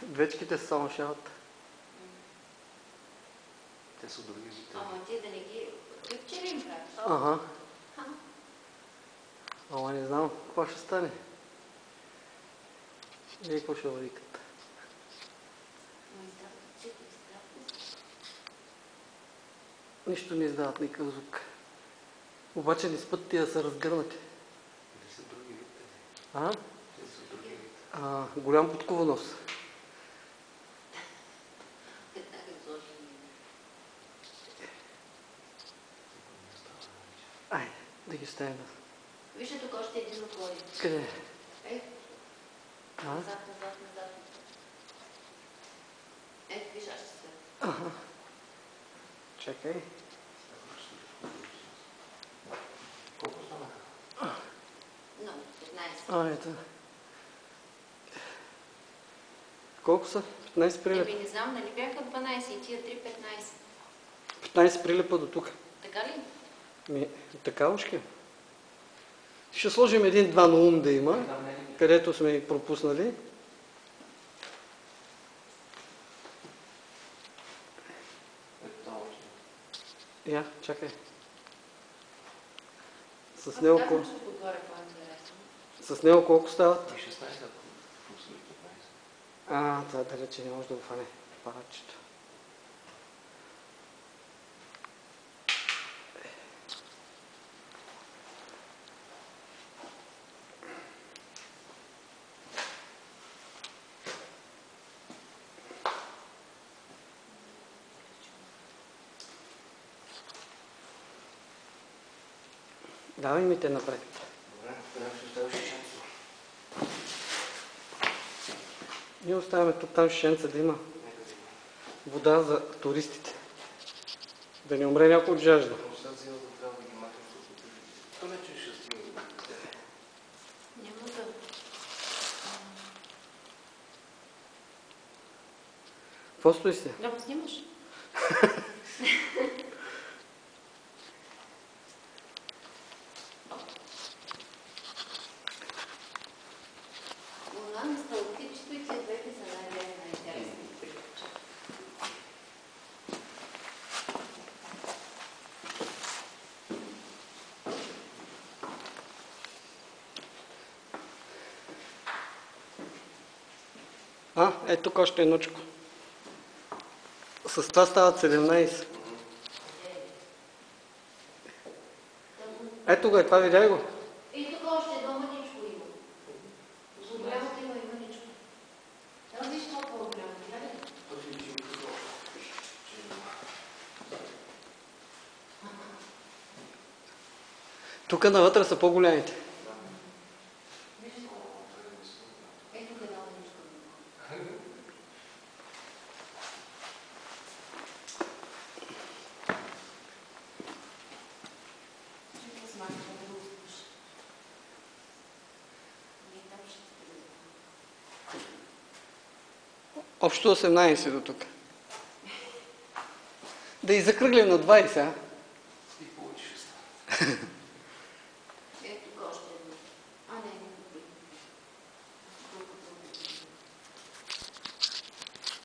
Двечките са само шалата. Те са други вид. Ама ти да не ги... Клипче ли им правиш? Ага. Ама не знам какво ще стане. Вие какво ще викат? Нищо не издават, никакъв звук. Обаче не спът тия да са разгърнати. Те са други вид. А? Те са други вид. Голям подковонос. Ай, да ги ставим. Вижте тук още един отвори. Къде? Назад, назад, назад. Ето, виж, аз ще се. Ага. Чакай. Колко станаха? Много, 15. Ето. Колко са? 15 прилепа? Не знам, нали бяха 12 и тия 3, 15. 15 прилепа до тук. Така ли? Така ушки. Ще сложим един-два на ум да има, където сме пропуснали. Я, чакай. С него колко стават? 16, това далече не може да го фане апаратчето. Давай ми те напред. Добре, тогава ще оставя шишенцето. Ние оставяме тук там шишенца да има вода за туристите. Да не умре някой от жажда. Но сега взема да трябва да ги махам, защото то не че ще стига до те. Няма да... Какво стои се? Да го снимаш? Ето тук още едночко. С това стават 17. Ето го е, това видя го? И тук още едно мъничко има. За голямата има и мъничко. Да, виж това по-голямо, видя ли? Тук навътре са по-голямите. Общо 18 до тук. Да и закръглим на 20, а?